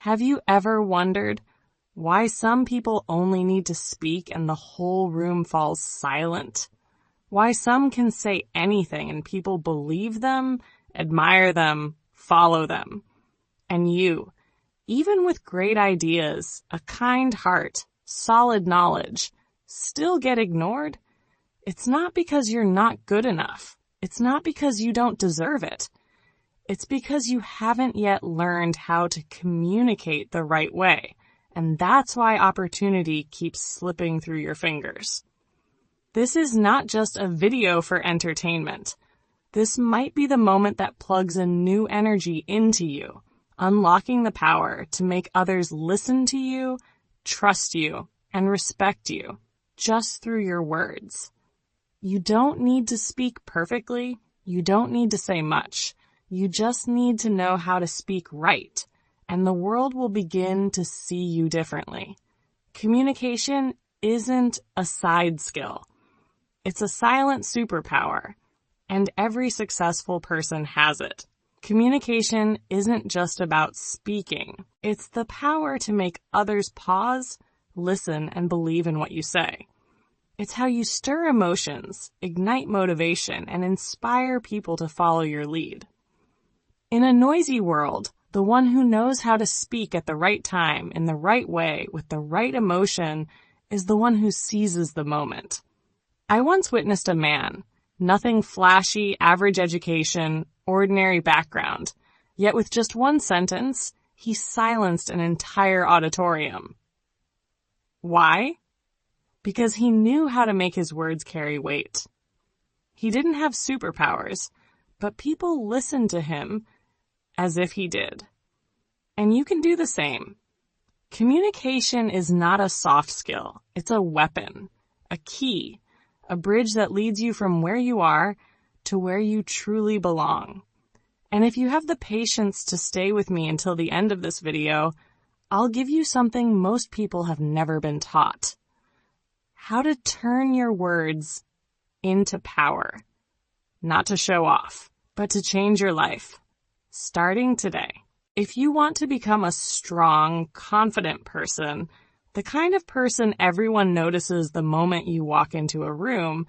Have you ever wondered why some people only need to speak and the whole room falls silent? Why some can say anything and people believe them, admire them, follow them? And you, even with great ideas, a kind heart, solid knowledge, still get ignored? It's not because you're not good enough. It's not because you don't deserve it. It's because you haven't yet learned how to communicate the right way. And that's why opportunity keeps slipping through your fingers. This is not just a video for entertainment. This might be the moment that plugs a new energy into you, unlocking the power to make others listen to you, trust you, and respect you just through your words. You don't need to speak perfectly. You don't need to say much. You just need to know how to speak right, and the world will begin to see you differently. Communication isn't a side skill. It's a silent superpower, and every successful person has it. Communication isn't just about speaking. It's the power to make others pause, listen, and believe in what you say. It's how you stir emotions, ignite motivation, and inspire people to follow your lead. In a noisy world, the one who knows how to speak at the right time, in the right way, with the right emotion, is the one who seizes the moment. I once witnessed a man, nothing flashy, average education, ordinary background, yet with just one sentence, he silenced an entire auditorium. Why? Because he knew how to make his words carry weight. He didn't have superpowers, but people listened to him as if he did. And you can do the same. Communication is not a soft skill. It's a weapon, a key, a bridge that leads you from where you are to where you truly belong. And if you have the patience to stay with me until the end of this video, I'll give you something most people have never been taught. How to turn your words into power. Not to show off, but to change your life. Starting today. If you want to become a strong, confident person, the kind of person everyone notices the moment you walk into a room,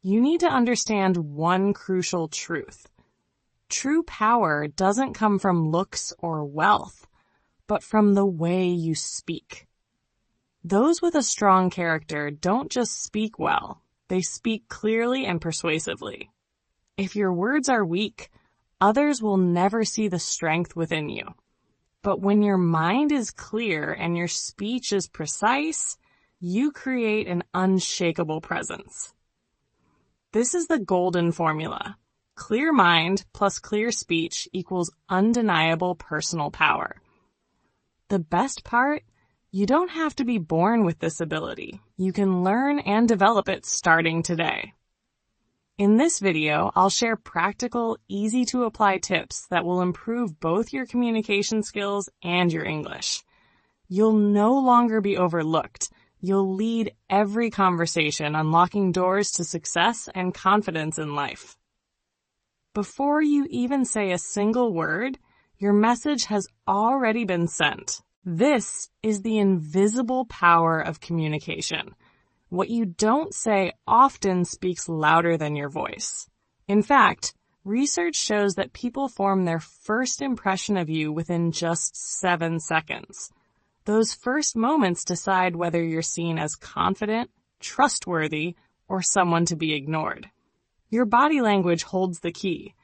you need to understand one crucial truth. True power doesn't come from looks or wealth, but from the way you speak. Those with a strong character don't just speak well, they speak clearly and persuasively. If your words are weak, others will never see the strength within you. But when your mind is clear and your speech is precise, you create an unshakable presence. This is the golden formula. Clear mind plus clear speech equals undeniable personal power. The best part? You don't have to be born with this ability. You can learn and develop it starting today. In this video, I'll share practical, easy-to-apply tips that will improve both your communication skills and your English. You'll no longer be overlooked. You'll lead every conversation, unlocking doors to success and confidence in life. Before you even say a single word, your message has already been sent. This is the invisible power of communication. What you don't say often speaks louder than your voice. In fact, research shows that people form their first impression of you within just 7 seconds. Those first moments decide whether you're seen as confident, trustworthy, or someone to be ignored. Your body language holds the key.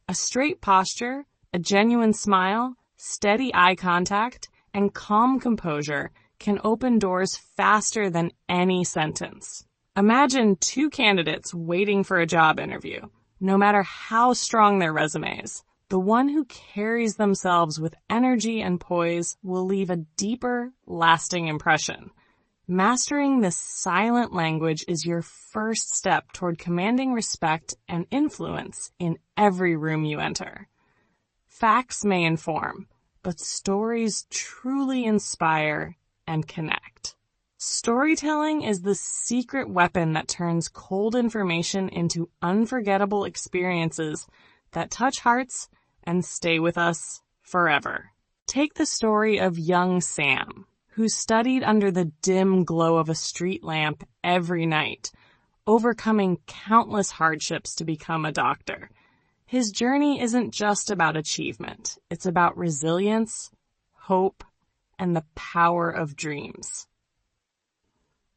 A straight posture, a genuine smile, steady eye contact, and calm composure can open doors faster than any sentence. Imagine 2 candidates waiting for a job interview. No matter how strong their resumes, the one who carries themselves with energy and poise will leave a deeper, lasting impression. Mastering this silent language is your first step toward commanding respect and influence in every room you enter. Facts may inform, but stories truly inspire and connect. Storytelling is the secret weapon that turns cold information into unforgettable experiences that touch hearts and stay with us forever. Take the story of young Sam, who studied under the dim glow of a street lamp every night, overcoming countless hardships to become a doctor. His journey isn't just about achievement. It's about resilience, hope, and the power of dreams.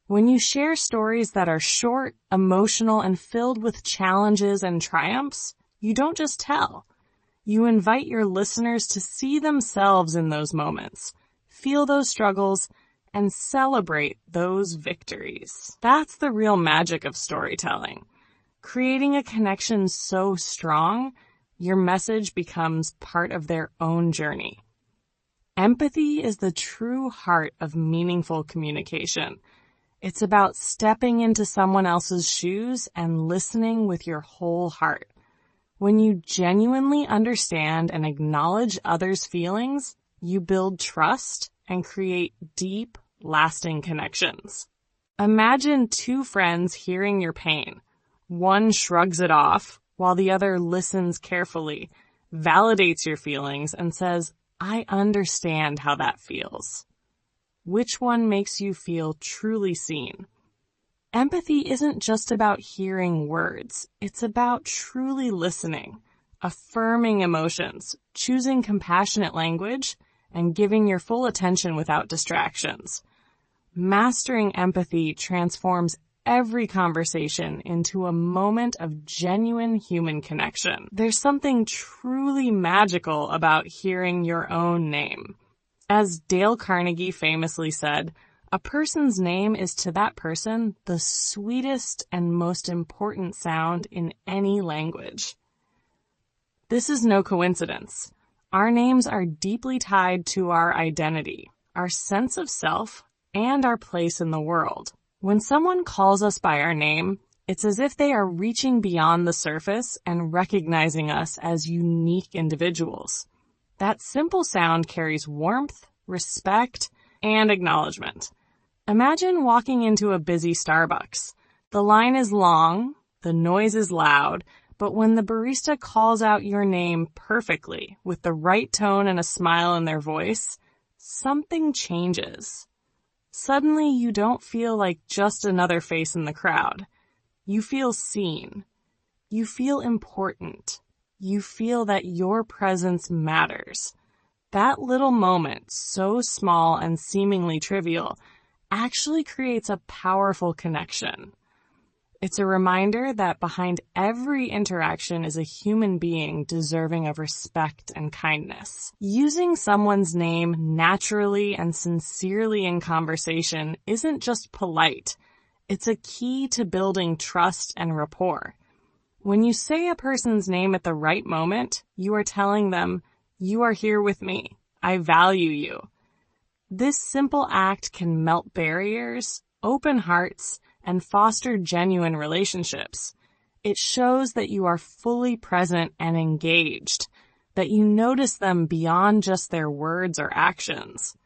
When you share stories that are short, emotional, and filled with challenges and triumphs, you don't just tell. You invite your listeners to see themselves in those moments, feel those struggles, and celebrate those victories. That's the real magic of storytelling. Creating a connection so strong, your message becomes part of their own journey. Empathy is the true heart of meaningful communication. It's about stepping into someone else's shoes and listening with your whole heart. When you genuinely understand and acknowledge others' feelings, you build trust and create deep, lasting connections. Imagine two friends hearing your pain. One shrugs it off, while the other listens carefully, validates your feelings, and says, "I understand how that feels." Which one makes you feel truly seen? Empathy isn't just about hearing words. It's about truly listening, affirming emotions, choosing compassionate language, and giving your full attention without distractions. Mastering empathy transforms every conversation into a moment of genuine human connection. There's something truly magical about hearing your own name. As Dale Carnegie famously said, a person's name is to that person the sweetest and most important sound in any language. This is no coincidence. Our names are deeply tied to our identity, our sense of self, and our place in the world. When someone calls us by our name, it's as if they are reaching beyond the surface and recognizing us as unique individuals. That simple sound carries warmth, respect, and acknowledgement. Imagine walking into a busy Starbucks. The line is long, the noise is loud, but when the barista calls out your name perfectly, with the right tone and a smile in their voice, something changes. Suddenly, you don't feel like just another face in the crowd. You feel seen. You feel important. You feel that your presence matters. That little moment, so small and seemingly trivial, actually creates a powerful connection. It's a reminder that behind every interaction is a human being deserving of respect and kindness. Using someone's name naturally and sincerely in conversation isn't just polite. It's a key to building trust and rapport. When you say a person's name at the right moment, you are telling them, "You are here with me. I value you." This simple act can melt barriers, open hearts, and foster genuine relationships. It shows that you are fully present and engaged, that you notice them beyond just their words or actions.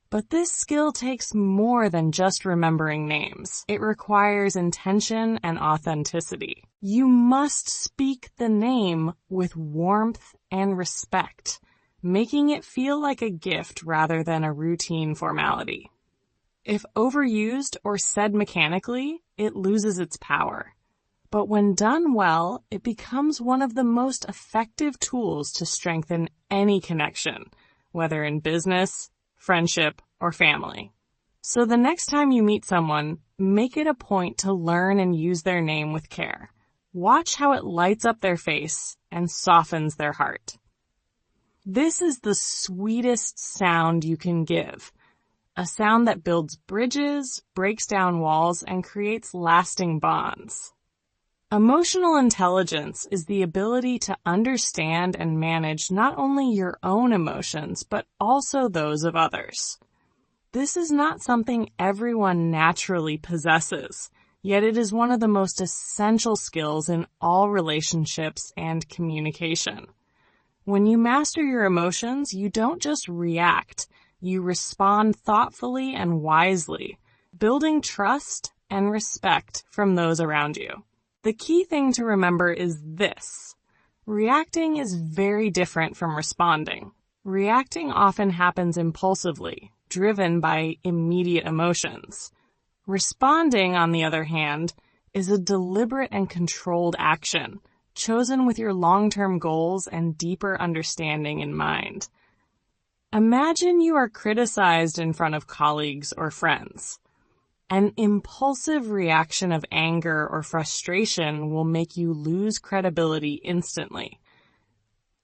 But this skill takes more than just remembering names. It requires intention and authenticity. You must speak the name with warmth and respect, making it feel like a gift rather than a routine formality. If overused or said mechanically, it loses its power. But when done well, it becomes one of the most effective tools to strengthen any connection, whether in business, friendship, or family. So the next time you meet someone, make it a point to learn and use their name with care. Watch how it lights up their face and softens their heart. This is the sweetest sound you can give. A sound that builds bridges, breaks down walls, and creates lasting bonds. Emotional intelligence is the ability to understand and manage not only your own emotions, but also those of others. This is not something everyone naturally possesses, yet it is one of the most essential skills in all relationships and communication. When you master your emotions, you don't just react. You respond thoughtfully and wisely, building trust and respect from those around you. The key thing to remember is this. Reacting is very different from responding. Reacting often happens impulsively, driven by immediate emotions. Responding, on the other hand, is a deliberate and controlled action, chosen with your long-term goals and deeper understanding in mind. Imagine you are criticized in front of colleagues or friends. An impulsive reaction of anger or frustration will make you lose credibility instantly.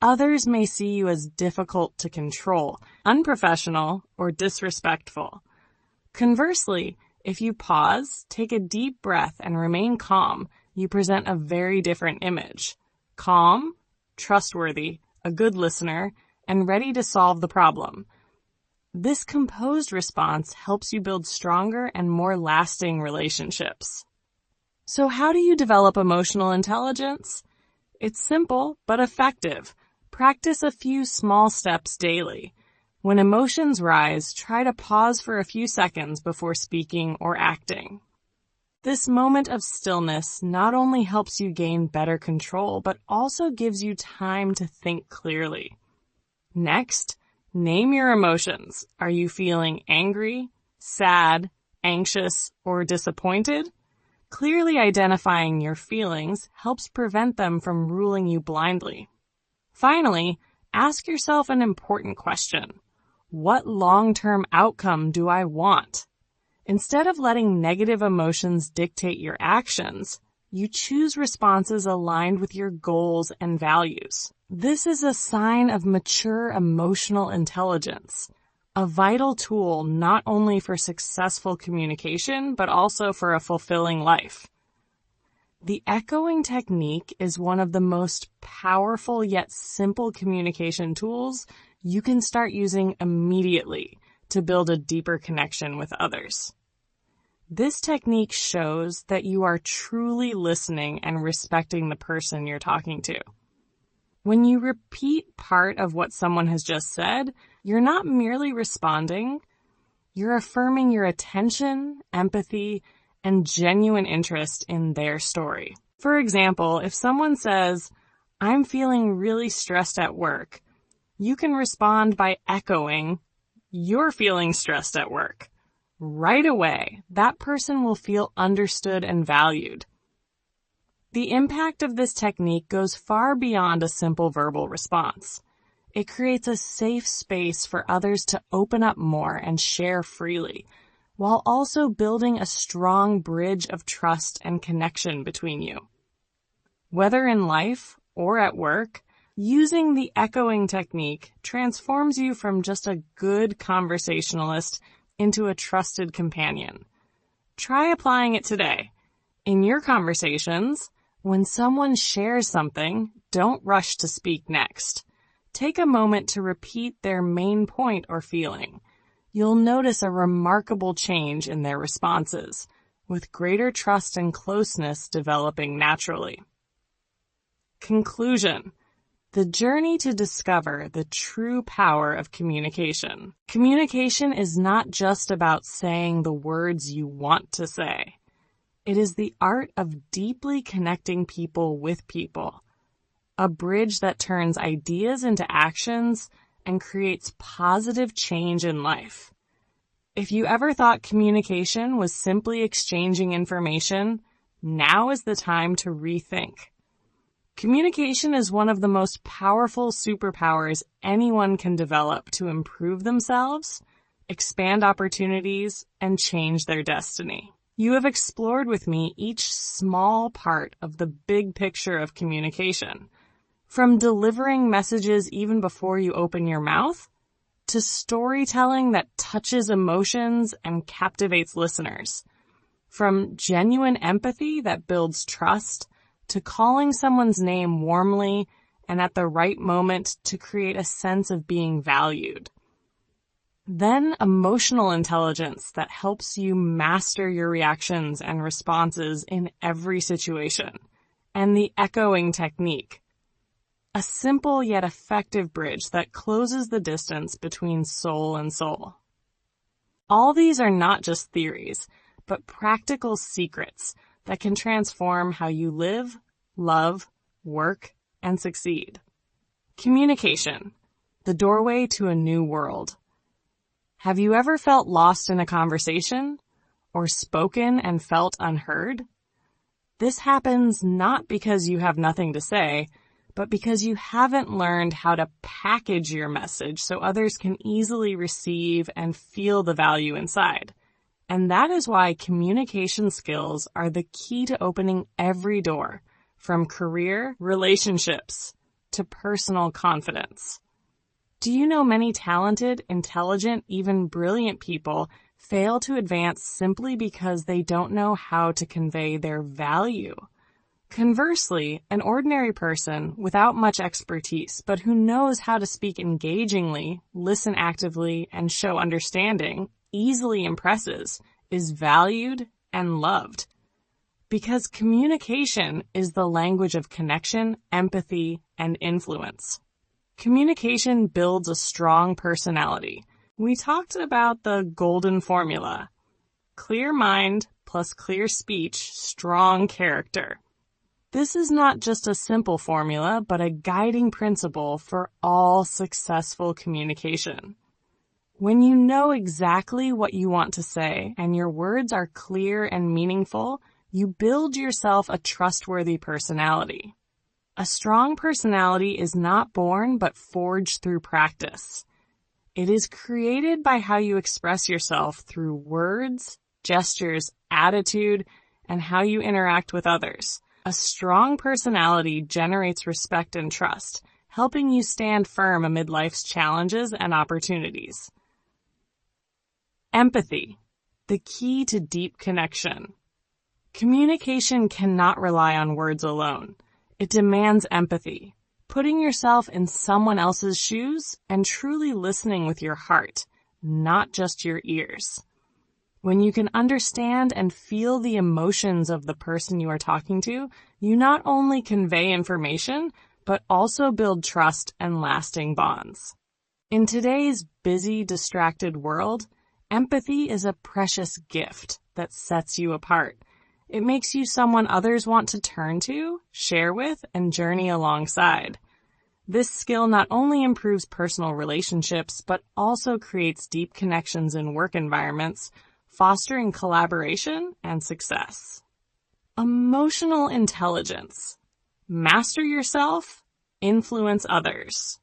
Others may see you as difficult to control, unprofessional, or disrespectful. Conversely, if you pause, take a deep breath, and remain calm, you present a very different image. Calm, trustworthy, a good listener, and ready to solve the problem. This composed response helps you build stronger and more lasting relationships. So how do you develop emotional intelligence? It's simple but effective. Practice a few small steps daily. When emotions rise, try to pause for a few seconds before speaking or acting. This moment of stillness not only helps you gain better control, but also gives you time to think clearly. Next, name your emotions. Are you feeling angry, sad, anxious, or disappointed? Clearly identifying your feelings helps prevent them from ruling you blindly. Finally, ask yourself an important question. What long-term outcome do I want? Instead of letting negative emotions dictate your actions, you choose responses aligned with your goals and values. This is a sign of mature emotional intelligence, a vital tool not only for successful communication, but also for a fulfilling life. The echoing technique is one of the most powerful yet simple communication tools you can start using immediately to build a deeper connection with others. This technique shows that you are truly listening and respecting the person you're talking to. When you repeat part of what someone has just said, you're not merely responding, you're affirming your attention, empathy, and genuine interest in their story. For example, if someone says, "I'm feeling really stressed at work," you can respond by echoing, "You're feeling stressed at work." Right away, that person will feel understood and valued. The impact of this technique goes far beyond a simple verbal response. It creates a safe space for others to open up more and share freely, while also building a strong bridge of trust and connection between you. Whether in life or at work, using the echoing technique transforms you from just a good conversationalist into a trusted companion. Try applying it today. In your conversations, when someone shares something, don't rush to speak next. Take a moment to repeat their main point or feeling. You'll notice a remarkable change in their responses, with greater trust and closeness developing naturally. Conclusion. The journey to discover the true power of communication. Communication is not just about saying the words you want to say. It is the art of deeply connecting people with people, a bridge that turns ideas into actions and creates positive change in life. If you ever thought communication was simply exchanging information, now is the time to rethink. Communication is one of the most powerful superpowers anyone can develop to improve themselves, expand opportunities, and change their destiny. You have explored with me each small part of the big picture of communication, from delivering messages even before you open your mouth, to storytelling that touches emotions and captivates listeners, from genuine empathy that builds trust, to calling someone's name warmly and at the right moment to create a sense of being valued. Then emotional intelligence that helps you master your reactions and responses in every situation. And the echoing technique, a simple yet effective bridge that closes the distance between soul and soul. All these are not just theories, but practical secrets that can transform how you live, love, work, and succeed. Communication. the doorway to a new world. Have you ever felt lost in a conversation? Or spoken and felt unheard? This happens not because you have nothing to say, but because you haven't learned how to package your message so others can easily receive and feel the value inside. And that is why communication skills are the key to opening every door, from career, relationships, to personal confidence. Do you know many talented, intelligent, even brilliant people fail to advance simply because they don't know how to convey their value? Conversely, an ordinary person without much expertise, but who knows how to speak engagingly, listen actively, and show understanding, easily impresses, is valued and loved. Because communication is the language of connection, empathy, and influence. Communication builds a strong personality. We talked about the golden formula. Clear mind plus clear speech, strong character. This is not just a simple formula, but a guiding principle for all successful communication. When you know exactly what you want to say and your words are clear and meaningful, you build yourself a trustworthy personality. A strong personality is not born but forged through practice. It is created by how you express yourself through words, gestures, attitude, and how you interact with others. A strong personality generates respect and trust, helping you stand firm amid life's challenges and opportunities. Empathy, the key to deep connection. Communication cannot rely on words alone. It demands empathy, putting yourself in someone else's shoes and truly listening with your heart, not just your ears. When you can understand and feel the emotions of the person you are talking to, you not only convey information, but also build trust and lasting bonds. In today's busy, distracted world, empathy is a precious gift that sets you apart. It makes you someone others want to turn to, share with, and journey alongside. This skill not only improves personal relationships, but also creates deep connections in work environments, fostering collaboration and success. Emotional intelligence. Master yourself, influence others.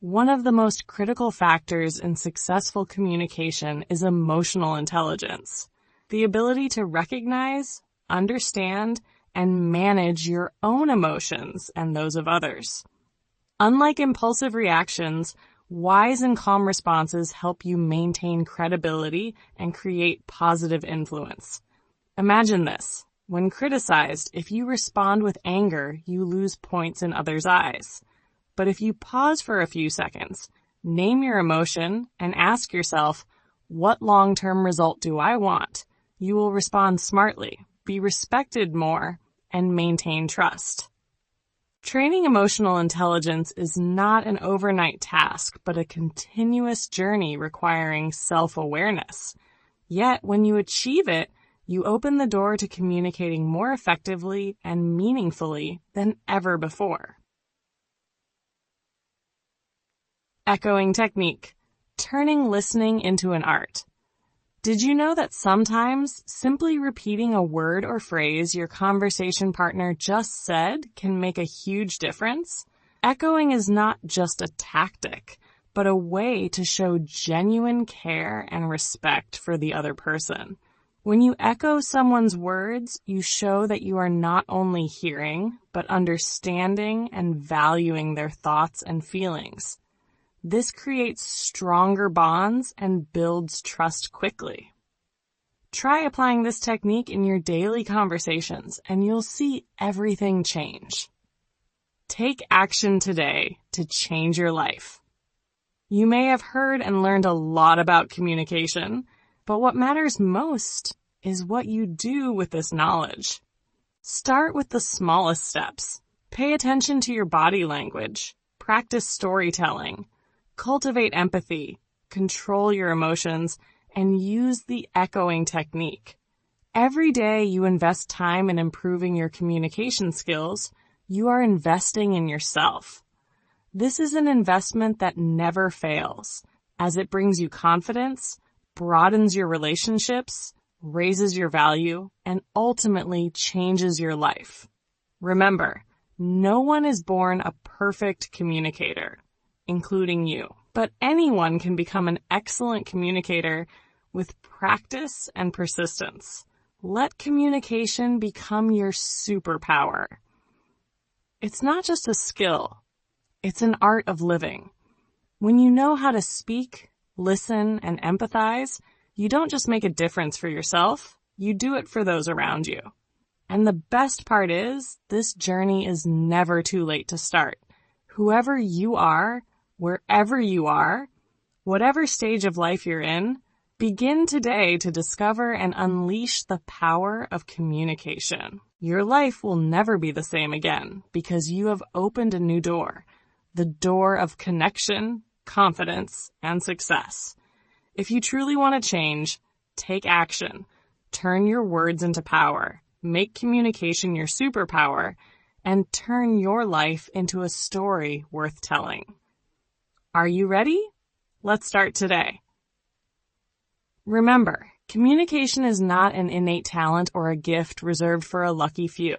One of the most critical factors in successful communication is emotional intelligence. The ability to recognize, understand, and manage your own emotions and those of others. Unlike impulsive reactions, wise and calm responses help you maintain credibility and create positive influence. Imagine this. When criticized, if you respond with anger, you lose points in others' eyes. But if you pause for a few seconds, name your emotion, and ask yourself, what long-term result do I want? You will respond smartly, be respected more, and maintain trust. Training emotional intelligence is not an overnight task, but a continuous journey requiring self-awareness. Yet, when you achieve it, you open the door to communicating more effectively and meaningfully than ever before. Echoing technique, turning listening into an art. Did you know that sometimes simply repeating a word or phrase your conversation partner just said can make a huge difference? Echoing is not just a tactic, but a way to show genuine care and respect for the other person. When you echo someone's words, you show that you are not only hearing, but understanding and valuing their thoughts and feelings. This creates stronger bonds and builds trust quickly. Try applying this technique in your daily conversations, and you'll see everything change. Take action today to change your life. You may have heard and learned a lot about communication, but what matters most is what you do with this knowledge. Start with the smallest steps. Pay attention to your body language. Practice storytelling. Cultivate empathy, control your emotions, and use the echoing technique. Every day you invest time in improving your communication skills, you are investing in yourself. This is an investment that never fails, as it brings you confidence, broadens your relationships, raises your value, and ultimately changes your life. Remember, no one is born a perfect communicator, including you, but anyone can become an excellent communicator with practice and persistence. Let communication become your superpower. It's not just a skill, it's an art of living. When you know how to speak, listen, and empathize, you don't just make a difference for yourself, you do it for those around you. And the best part is, this journey is never too late to start. Whoever you are, wherever you are, whatever stage of life you're in, begin today to discover and unleash the power of communication. Your life will never be the same again because you have opened a new door, the door of connection, confidence, and success. If you truly want to change, take action, turn your words into power, make communication your superpower, and turn your life into a story worth telling. Are you ready? Let's start today. Remember, communication is not an innate talent or a gift reserved for a lucky few.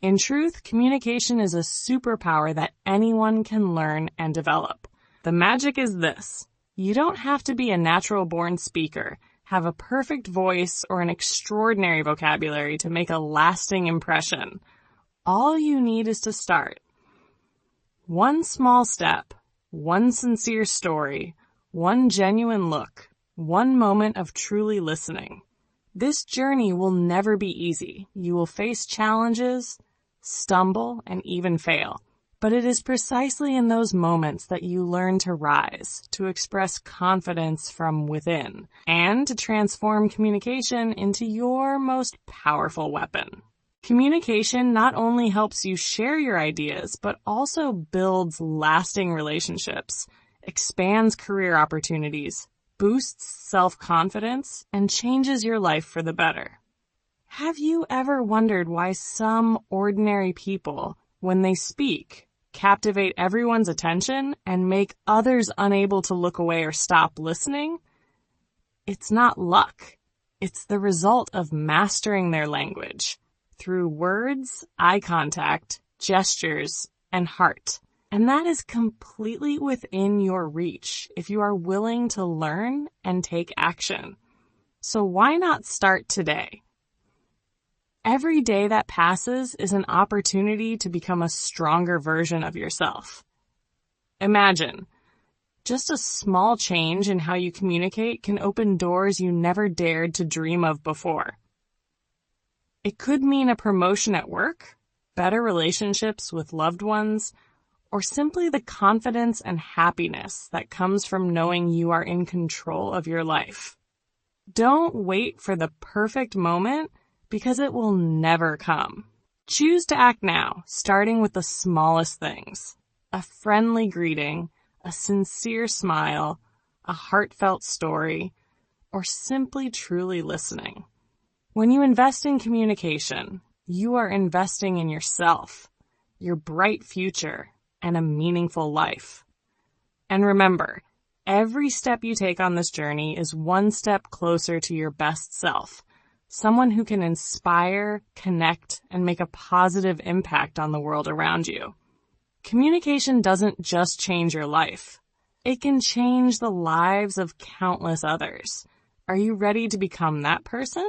In truth, communication is a superpower that anyone can learn and develop. The magic is this. You don't have to be a natural-born speaker, have a perfect voice, or an extraordinary vocabulary to make a lasting impression. All you need is to start. One small step, one sincere story, one genuine look, one moment of truly listening. This journey will never be easy. You will face challenges, stumble, and even fail. But it is precisely in those moments that you learn to rise, to express confidence from within, and to transform communication into your most powerful weapon. Communication not only helps you share your ideas, but also builds lasting relationships, expands career opportunities, boosts self-confidence, and changes your life for the better. Have you ever wondered why some ordinary people, when they speak, captivate everyone's attention and make others unable to look away or stop listening? It's not luck. It's the result of mastering their language through words, eye contact, gestures, and heart. And that is completely within your reach if you are willing to learn and take action. So why not start today? Every day that passes is an opportunity to become a stronger version of yourself. Imagine, just a small change in how you communicate can open doors you never dared to dream of before. It could mean a promotion at work, better relationships with loved ones, or simply the confidence and happiness that comes from knowing you are in control of your life. Don't wait for the perfect moment, because it will never come. Choose to act now, starting with the smallest things. A friendly greeting, a sincere smile, a heartfelt story, or simply truly listening. When you invest in communication, you are investing in yourself, your bright future, and a meaningful life. And remember, every step you take on this journey is one step closer to your best self. Someone who can inspire, connect, and make a positive impact on the world around you. Communication doesn't just change your life. It can change the lives of countless others. Are you ready to become that person?